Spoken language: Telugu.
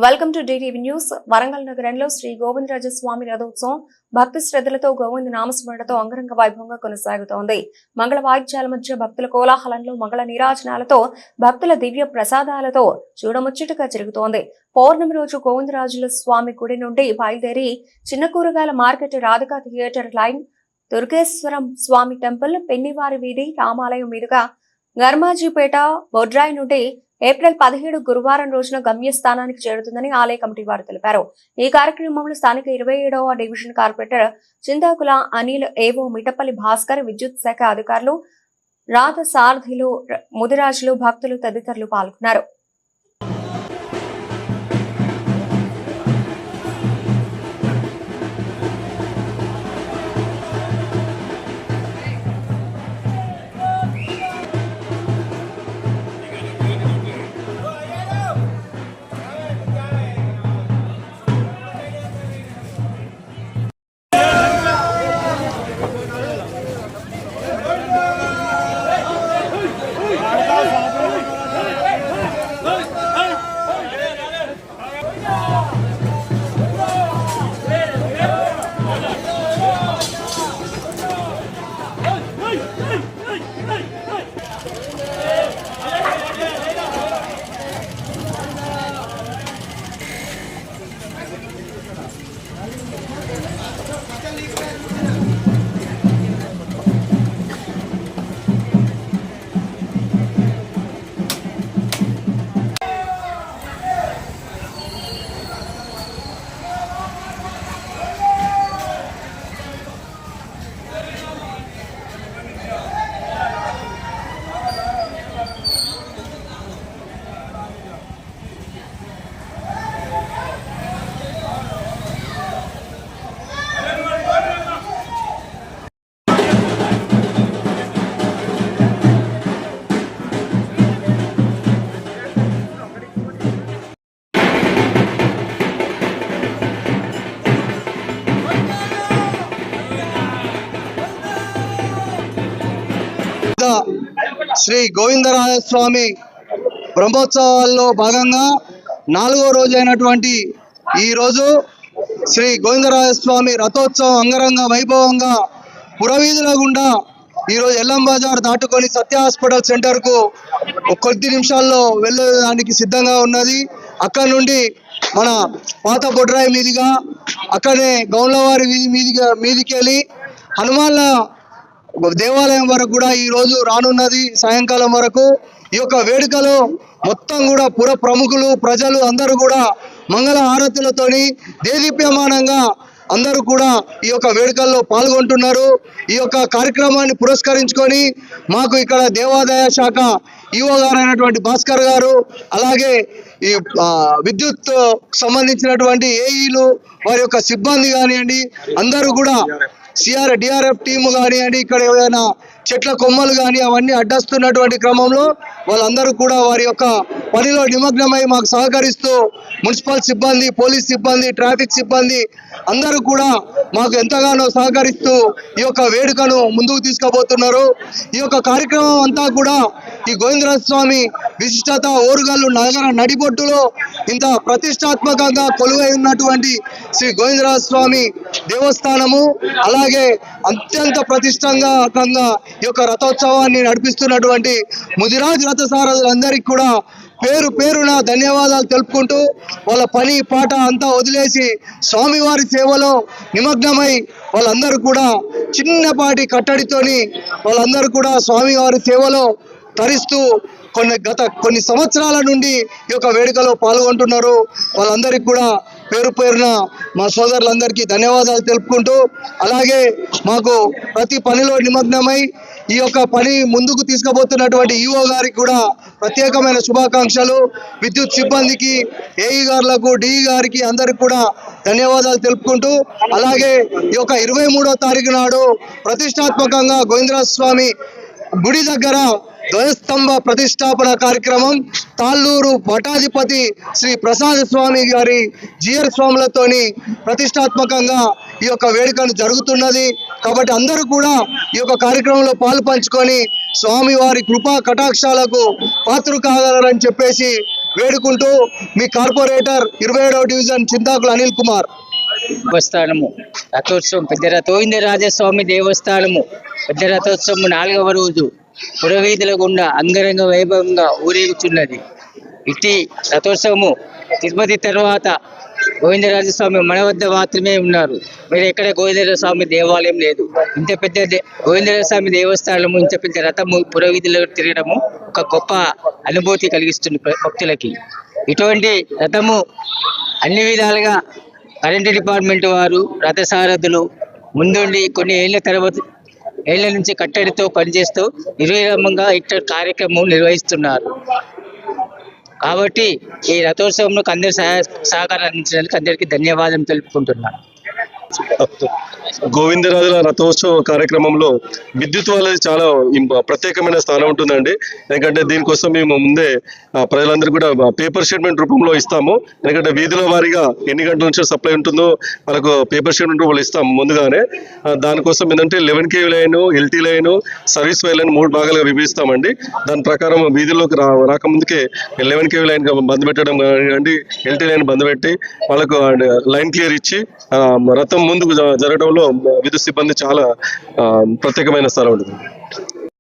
Welcome to DTV news. Warangal నగరంలో శ్రీ గోవిందరాజస్వామి రథోత్సవం భక్తి శ్రద్ధలతో గోవింద నామస్మరణతో అంగరంగ వైభవంగా కొనసాగుతోంది. మంగళ వాయిద్యాల మధ్య భక్తుల కోలాహలంలో మంగళ నీరాజనాలతో భక్తుల దివ్య ప్రసాదాలతో చూడముచ్చటగా జరుగుతోంది. పౌర్ణమి రోజు గోవిందరాజుల స్వామి గుడి నుండి బయలుదేరి చిన్న కూరగాయల మార్కెట్, రాధికా థియేటర్ లైన్, దుర్గేశ్వరం స్వామి టెంపుల్, పెన్నివారి వీధి, రామాలయం మీదుగా గర్మాజీపేట, బొడ్రాయి నుండి ఏప్రిల్ 17 గురువారం రోజున గమ్యస్థానానికి చేరుతుందని ఆలయ కమిటీ వారు తెలిపారు. ఈ కార్యక్రమంలో స్థానిక 27వ డివిజన్ కార్పొరేటర్ చింతాకుల అనిల్, ఏవో మిటపల్లి భాస్కర్, విద్యుత్ శాఖ అధికారులు, రాధ సారథులు, ముదిరాజులు, భక్తులు తదితరులు పాల్గొన్నారు. శ్రీ గోవిందరాజస్వామి బ్రహ్మోత్సవాల్లో భాగంగా 4వ రోజు అయినటువంటి ఈ రోజు శ్రీ గోవిందరాజస్వామి రథోత్సవం అంగరంగ వైభవంగా పురవీధుల గుండా ఈరోజు ఎల్లం బజార్ దాటుకొని సత్య హాస్పిటల్ సెంటర్కు కొద్ది నిమిషాల్లో వెళ్ళడానికి సిద్ధంగా ఉన్నది. అక్కడ నుండి మన పాత బొడ్రాయి మీదుగా అక్కడనే గౌన్లవారి మీదికి వెళ్ళి హనుమాన్ల దేవాలయం వరకు కూడా ఈ రోజు రానున్నది. సాయంకాలం వరకు ఈ యొక్క వేడుకలో మొత్తం కూడా పుర ప్రముఖులు, ప్రజలు అందరూ కూడా మంగళ హారతులతోని దేదీప్యమానంగా అందరూ కూడా ఈ యొక్క వేడుకల్లో పాల్గొంటున్నారు. ఈ యొక్క కార్యక్రమాన్ని పురస్కరించుకొని మాకు ఇక్కడ దేవాదాయ శాఖ ఈఓ గారు అయినటువంటి భాస్కర్ గారు, అలాగే ఈ విద్యుత్ సంబంధించినటువంటి ఏఈలు, వారి యొక్క సిబ్బంది కానివ్వండి, అందరూ కూడా డిఆర్ఎఫ్ టీము కానివ్వండి, ఇక్కడ ఏదైనా చెట్ల కొమ్మలు కానీ అవన్నీ అడ్డస్తున్నటువంటి క్రమంలో వాళ్ళందరూ కూడా వారి యొక్క పనిలో నిమగ్నమై మాకు సహకరిస్తూ మున్సిపల్ సిబ్బంది, పోలీస్ సిబ్బంది, ట్రాఫిక్ సిబ్బంది అందరూ కూడా మాకు ఎంతగానో సహకరిస్తూ ఈ యొక్క వేడుకను ముందుకు తీసుకుపోతున్నారు. ఈ యొక్క కార్యక్రమం అంతా కూడా ఈ గోవిందరాజస్వామి విశిష్టత, ఓరుగల్లు నగర నడిబొట్టులో ఇంత ప్రతిష్టాత్మకంగా కొలువై ఉన్నటువంటి శ్రీ గోవిందరాజస్వామి దేవస్థానము, అలాగే అత్యంత ప్రతిష్టాత్మకంగా ఈ యొక్క రథోత్సవాన్ని నడిపిస్తున్నటువంటి ముదిరాజ్ రథ సారథులందరికీ కూడా పేరు పేరున ధన్యవాదాలు తెలుపుకుంటూ వాళ్ళ పని పాట అంతా వదిలేసి స్వామివారి సేవలో నిమగ్నమై వాళ్ళందరూ కూడా చిన్నపాటి కట్టడితోని వాళ్ళందరూ కూడా స్వామివారి సేవలో తరిస్తూ కొన్ని సంవత్సరాల నుండి ఈ యొక్క వేడుకలో పాల్గొంటున్నారు. వాళ్ళందరికీ కూడా పేరు పేరున మా సోదరులందరికీ ధన్యవాదాలు తెలుపుకుంటూ, అలాగే మాకు ప్రతి పనిలో నిమగ్నమై ఈ యొక్క పని ముందుకు తీసుకుపోతున్నటువంటి ఈఓ గారికి కూడా ప్రత్యేకమైన శుభాకాంక్షలు. విద్యుత్ సిబ్బందికి, ఏఈ గారులకు, డిఈ గారికి అందరికి కూడా ధన్యవాదాలు తెలుపుకుంటూ, అలాగే ఈ యొక్క 23వ తారీఖు నాడు ప్రతిష్టాత్మకంగా గోవిందరాజస్వామి గుడి దగ్గర ధ్వజస్తంభ ప్రతిష్టాపన కార్యక్రమం తాళ్ళూరు మఠాధిపతి శ్రీ ప్రసాద స్వామి గారి జిఆర్ స్వాములతోని ప్రతిష్టాత్మకంగా ఈ యొక్క వేడుకను జరుగుతున్నది. కాబట్టి అందరూ కూడా ఈ యొక్క కార్యక్రమంలో పాలు పంచుకొని స్వామి వారి కృపా కటాక్షాలకు పాత్రలు కాగలరని చెప్పేసి వేడుకుంటూ మీ కార్పొరేటర్ 27వ డివిజన్ చింతాకుల అనిల్ కుమార్. దేవస్థానము రథోత్సవం పెద్ద గోవిందరాజస్వామి దేవస్థానము పెద్ద రథోత్సవం 4వ రోజు పురవీధుల గుండా అంగరంగ వైభవంగా ఊరేగుతున్నది. ఇట్టి రథోత్సవము తిరుపతి తర్వాత గోవిందరాజస్వామి మన వద్ద మాత్రమే ఉన్నారు. మీరు ఎక్కడ గోవిందరాజస్వామి దేవాలయం లేదు. ఇంత పెద్ద గోవిందరాజస్వామి దేవస్థానము, ఇంత పెద్ద రథము పురవీధులు తిరగడము ఒక గొప్ప అనుభూతి కలిగిస్తుంది భక్తులకి. ఇటువంటి రథము అన్ని విధాలుగా కరెంటు డిపార్ట్మెంట్ వారు, రథసారథులు ముందుండి కొన్ని ఏళ్ల నుంచి కట్టడితో పనిచేస్తూ నిర్విరామంగా ఇట్లా కార్యక్రమం నిర్వహిస్తున్నారు. కాబట్టి ఈ రథోత్సవంలో అందరి సహకారం అందించడానికి అందరికీ ధన్యవాదం తెలుపుకుంటున్నాను. గోవిందరాజుల రథోత్సవ కార్యక్రమంలో విద్యుత్ వాళ్ళది చాలా ప్రత్యేకమైన స్థానం ఉంటుందండి. ఎందుకంటే దీనికోసం మేము ముందే ప్రజలందరూ కూడా పేపర్ స్టేట్మెంట్ రూపంలో ఇస్తాము. ఎందుకంటే వీధుల వారీగా ఎన్ని గంటల నుంచి సప్లై ఉంటుందో వాళ్ళకు పేపర్ స్టేట్మెంట్ రూపంలో ఇస్తాము ముందుగానే. దానికోసం ఏంటంటే 11 kV line, LT line, service wire line 3 భాగాలుగా విభజిస్తామండి. దాని ప్రకారం వీధుల్లోకి రాకముందుకే 11 kV లైన్ బంద్ పెట్టడం కానివ్వండి, LT లైన్ బంద్ పెట్టి వాళ్ళకు లైన్ క్లియర్ ఇచ్చి రథం ముందుకు జరగడంలో విద్యుత్ సిబ్బంది చాలా ప్రత్యేకమైన స్థలం ఉంటుంది.